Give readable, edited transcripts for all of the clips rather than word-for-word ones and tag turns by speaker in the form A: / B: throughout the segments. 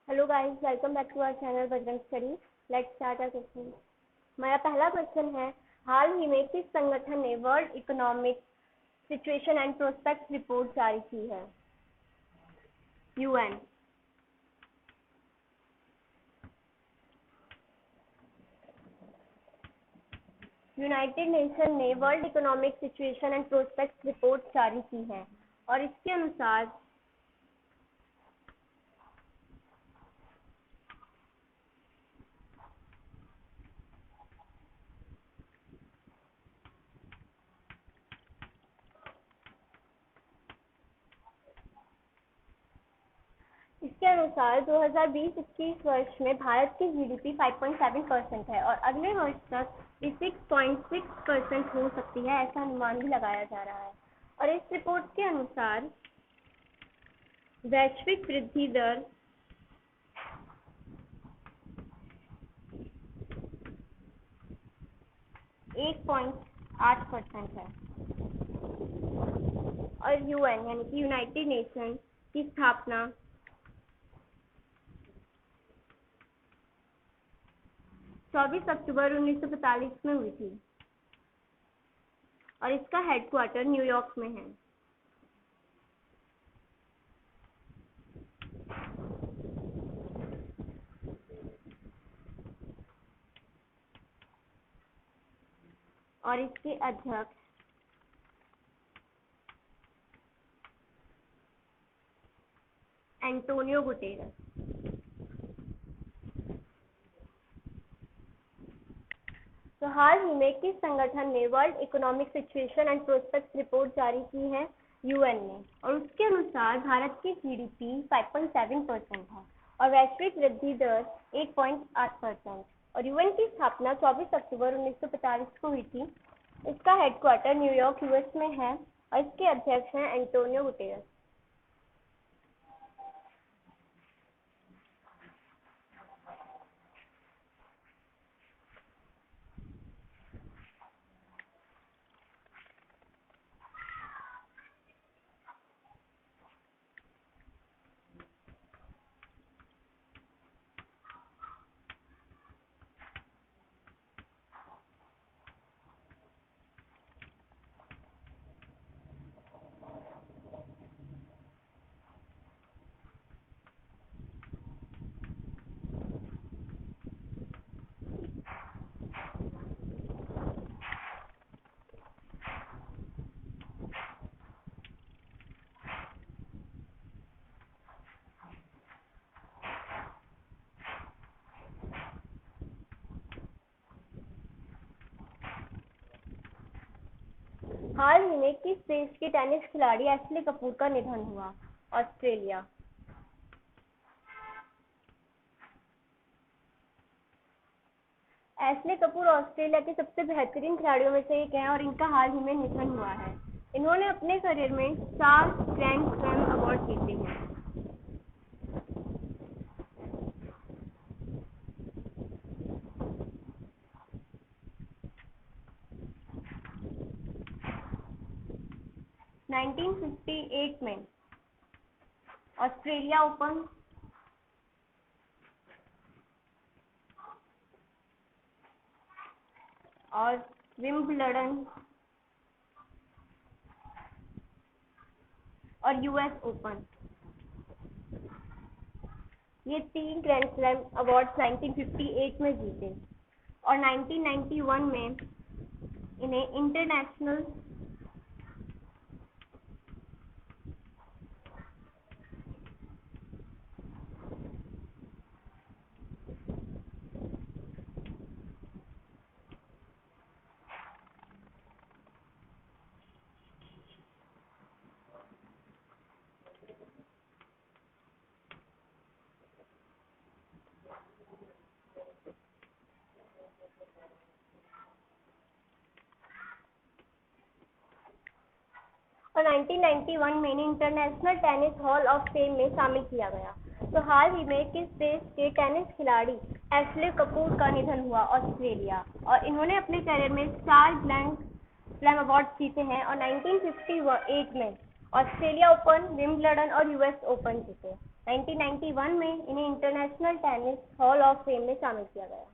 A: Hello guys, welcome back to our channel Bajrang study. Let's start our question. हमारा पहला question है, हाल ही में किस संगठन ने world economic situation and prospects report जारी की है? यूएन। यूनाइटेड नेशन ने world economic situation and prospects report जारी की है और इसके अनुसार इसके अनुसार 2020-21 वर्ष में भारत की जीडीपी 5.7% है और अगले वर्ष तक ये 6.6% हो सकती है, ऐसा अनुमान भी लगाया जा रहा है। और इस रिपोर्ट के अनुसार वैश्विक वृद्धि दर 1.8% है और यूएन यानी कि यूनाइटेड नेशन की स्थापना 24 अक्टूबर 1945 में हुई थी और इसका हेडक्वार्टर न्यूयॉर्क में है। और इसके अध्यक्ष एंटोनियो गुटेरेस। तो हाल ही में किस संगठन ने world economic situation and prospects report जारी की है? यूएन ने। और उसके अनुसार भारत की जीडीपी 5.7% है और वैश्विक वृद्धि दर 1.8% और यूएन की स्थापना 24 अक्टूबर 1945 को हुई थी। इसका हेडक्वार्टर न्यूयॉर्क यूएस में है और इसके अध्यक्ष हैं एंटोनियो गुटेरेस। हाल ही में किस देश के टेनिस खिलाड़ी एशले कपूर का निधन हुआ? ऑस्ट्रेलिया। एशले कपूर ऑस्ट्रेलिया के सबसे बेहतरीन खिलाड़ियों में से एक हैं और इनका हाल ही में निधन हुआ है। इन्होंने अपने करियर में 4 ग्रैंड स्लैम अवार्ड जीते हैं। नाइनटीन 1958 में ऑस्ट्रेलिया ओपन, और विंबलडन और यूएस ओपन, ये 3 ग्रैंड स्लैम अवार्ड्स 1958 में जीते और 1991 में इन्हें इंटरनेशनल और 1991 में इन्हें international tennis hall of fame में शामिल किया गया। तो हाल ही में किस देश के टेनिस खिलाड़ी एशले कपूर का निधन हुआ? ऑस्ट्रेलिया। और इन्होंने अपने करियर में 4 ग्रैंड स्लैम अवार्ड जीते हैं और 1958 में ऑस्ट्रेलिया ओपन, विंबलडन और यूएस ओपन जीते। 1991 में इन्हें international tennis hall of fame में शामिल किया गया।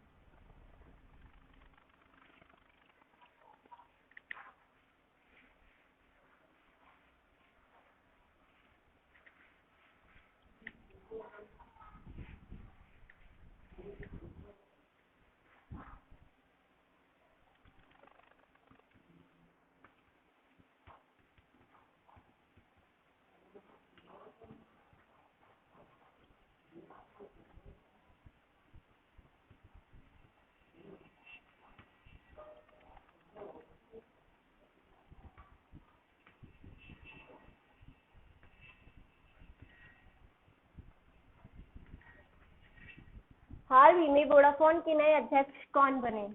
A: हाल ही में वोडाफोन के नए अध्यक्ष कौन बने?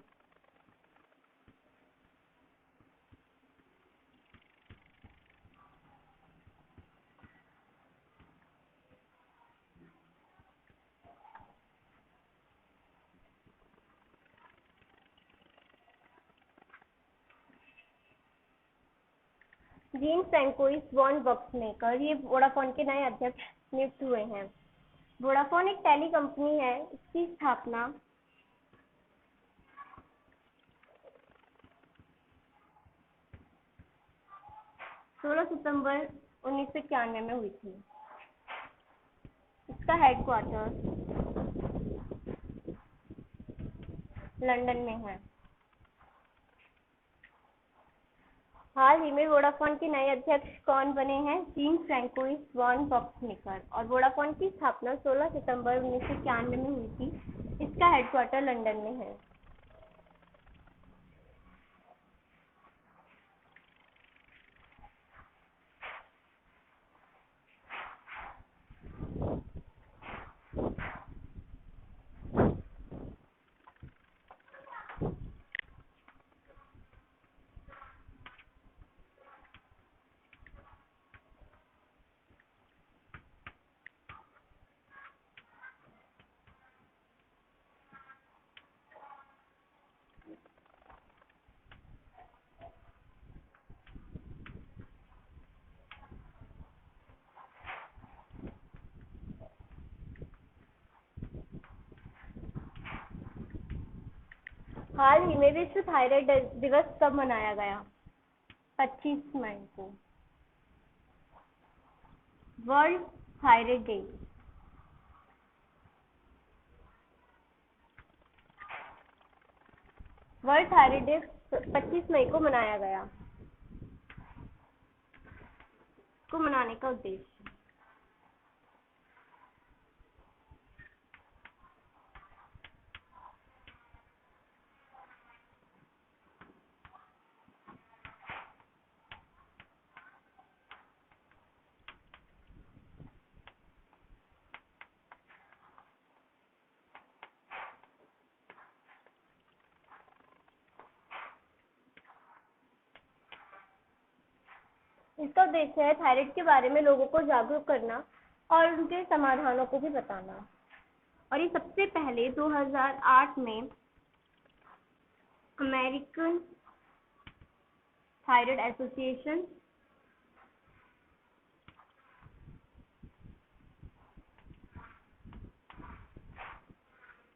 A: जीन फ्रैंकोइस वॉन बक्समेकर ये वोडाफोन के नए अध्यक्ष नियुक्त हुए हैं। वोडाफोन एक टेली कंपनी है। इसकी स्थापना 16 सितंबर 1991 में हुई थी। इसका हेडक्वार्टर लंदन में है। हाल ही में वोडाफोन के नए अध्यक्ष कौन बने हैं? Jean Francois van Boxmeer. और वोडाफोन की स्थापना 16 सितंबर 1991 में हुई थी। इसका हेडक्वार्टर लंदन में है। हाल ही में विश्व थायराइड दिवस कब मनाया गया? 25 मई को। World thyroid day. World thyroid day 25 मई को मनाया गया। को मनाने का उद्देश्य इसका उद्देश्य है थायराइड के बारे में लोगों को जागरूक करना और उनके समाधानों को भी बताना। और ये सबसे पहले 2008 में अमेरिकन थायराइड एसोसिएशन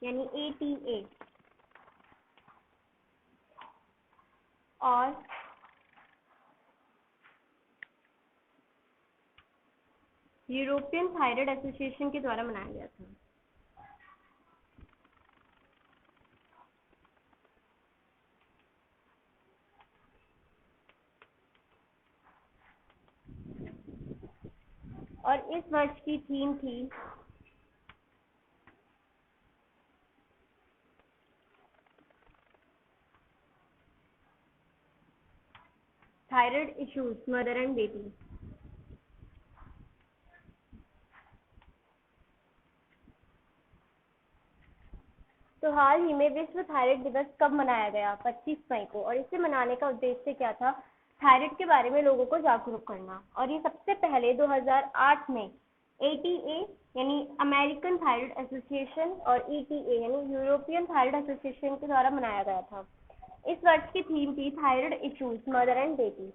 A: यानी ATA और यूरोपियन थायराइड एसोसिएशन के द्वारा मनाया गया था। और इस वर्ष की थीम थी thyroid issues mother and baby. तो हाल ही में विश्व थायराइड दिवस कब मनाया गया? 25 मई को। और इसे मनाने का उद्देश्य क्या था? थायराइड के बारे में लोगों को जागरूक करना। और ये सबसे पहले 2008 में ATA यानी अमेरिकन थायराइड एसोसिएशन और ETA यानी यूरोपियन थायराइड एसोसिएशन के द्वारा मनाया गया था। इस वर्ष की थीम थी thyroid issues mother and baby.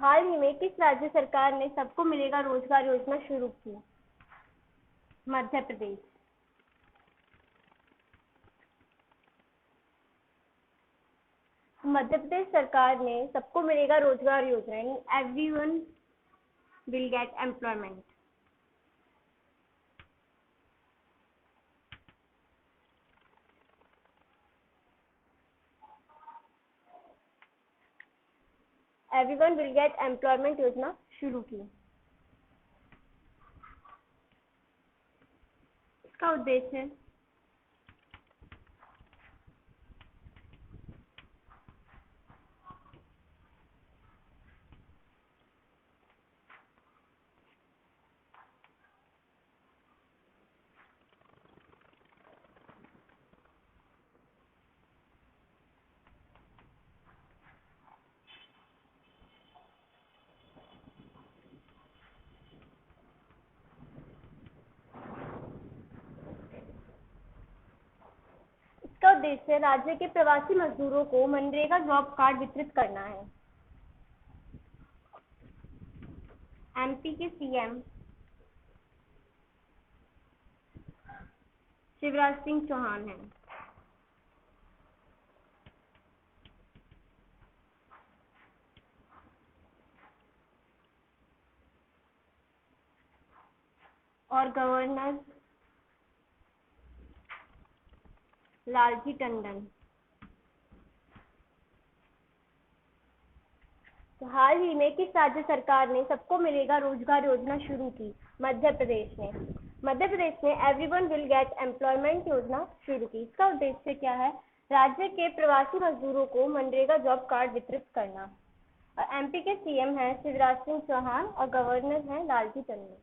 A: हाल ही में किस राज्य सरकार ने सबको मिलेगा रोजगार योजना शुरू की? मध्य प्रदेश। मध्य प्रदेश सरकार ने सबको मिलेगा रोजगार योजना यानी everyone will get employment. Everyone will get employment योजना शुरू की। इसका उद्देश्य राज्य के प्रवासी मजदूरों को मनरेगा जॉब कार्ड वितरित करना है। एमपी के सीएम शिवराज सिंह चौहान हैं। और गवर्नर लालजी टंडन। तो हाल ही में किस राज्य सरकार ने सबको मिलेगा रोजगार योजना शुरू की? मध्य प्रदेश ने। मध्य प्रदेश ने एवरीवन विल गेट एम्प्लॉयमेंट योजना शुरू की। इसका उद्देश्य क्या है? राज्य के प्रवासी मजदूरों को मनरेगा जॉब कार्ड वितरित करना। और एमपी के सीएम हैं शिवराज सिंह चौहान और गवर्नर हैं लालजी टंडन।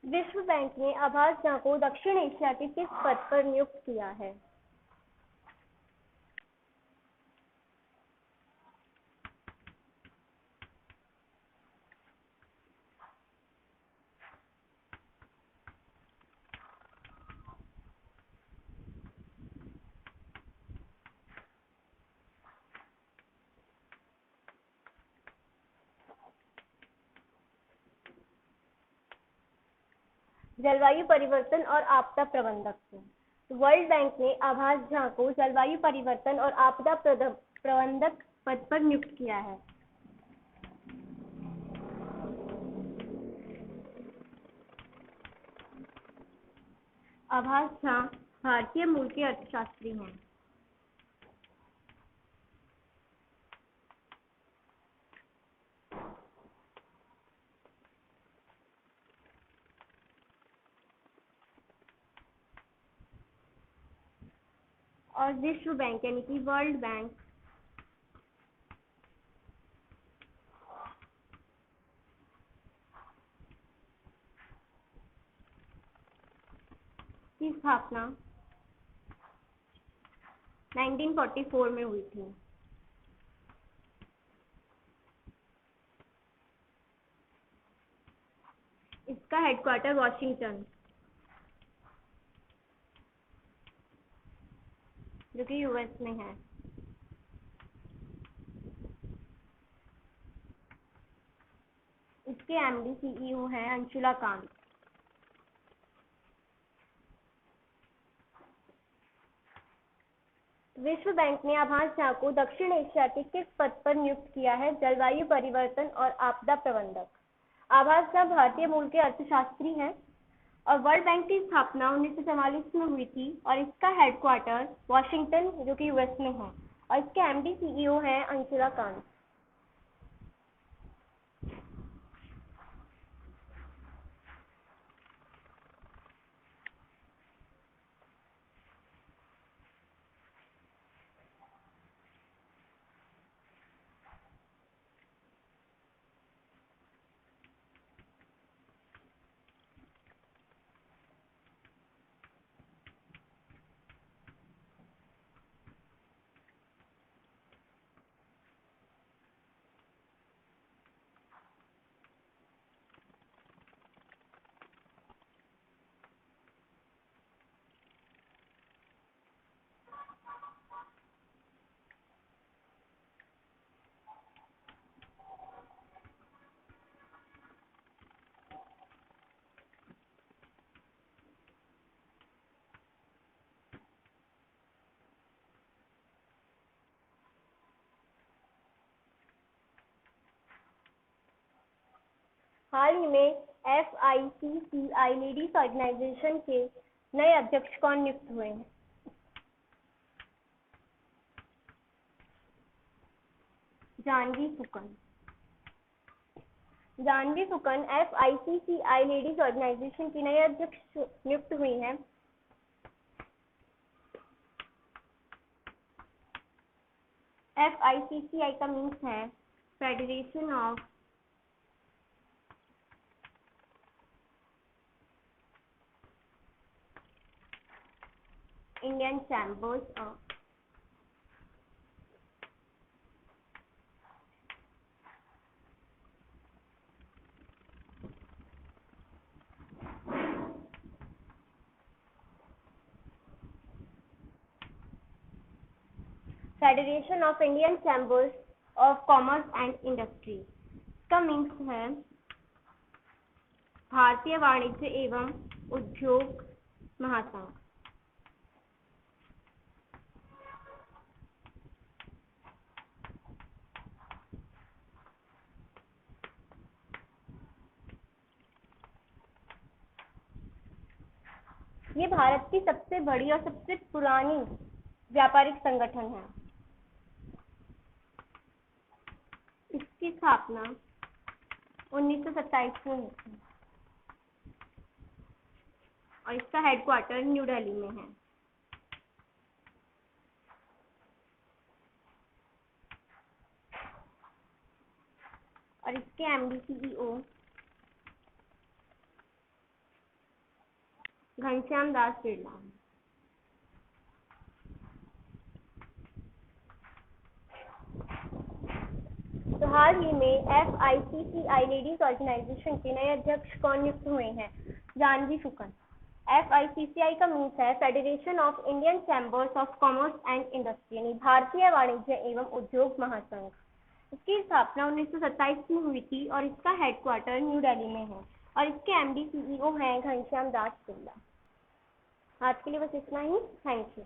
A: विश्व बैंक ने आभास झा को दक्षिण एशिया के किस पद पर नियुक्त किया है? जलवायु परिवर्तन और आपदा प्रबंधक। वर्ल्ड बैंक ने आभास झा को जलवायु परिवर्तन और आपदा प्रबंधक पद पर नियुक्त किया है। आभास झा भारतीय मूल के अर्थशास्त्री हैं। और विश्व बैंक यानी कि वर्ल्ड बैंक की स्थापना 1944 में हुई थी। इसका हेडक्वार्टर वॉशिंगटन जो कि यूएस में है। इसके एमडी सीईओ हैं अंशुला कांत। विश्व बैंक ने आभास झा को दक्षिण एशिया के किस पद पर नियुक्त किया है? जलवायु परिवर्तन और आपदा प्रबंधक। आभास झा भारतीय मूल के अर्थशास्त्री हैं और वर्ल्ड बैंक की स्थापना 1944 में हुई थी और इसका हेडक्वार्टर वॉशिंगटन जो कि यूएस में है और इसके एमडी सीईओ हैं अंशुला कांत। हाल ही में FICCI लेडीज ऑर्गेनाइजेशन के नए अध्यक्ष कौन नियुक्त हुए हैं? Jahnavi Phukan. Jahnavi Phukan FICCI ladies organisation की नए अध्यक्ष नियुक्त हुई हैं। FICCI का मीन्स है federation of Indian chambers of federation of Indian chambers of commerce and industry. इसका मीन्स है भारतीय वाणिज्य एवं उद्योग महासंघ। ये भारत की सबसे बड़ी और सबसे पुरानी व्यापारिक संगठन है। इसकी स्थापना 1927 में हुई थी और इसका हेडक्वार्टर न्यू दिल्ली में है। और इसके एमडी सीईओ घनश्याम दास बिरला। तो हाल ही में FICCI लेडीज ऑर्गेनाइजेशन के नए अध्यक्ष कौन नियुक्त हुए हैं? जानवी फुकन। FICCI का मीन्स है federation of Indian chambers of commerce and industry यानी भारतीय वाणिज्य एवं उद्योग महासंघ। इसकी स्थापना 1927 में हुई थी और इसका हेडक्वार्टर न्यू दिल्ली में है और इसके एमडी सीईओ हैं घनश्याम दास बिरला। आज के लिए बस इतना ही। Thank you.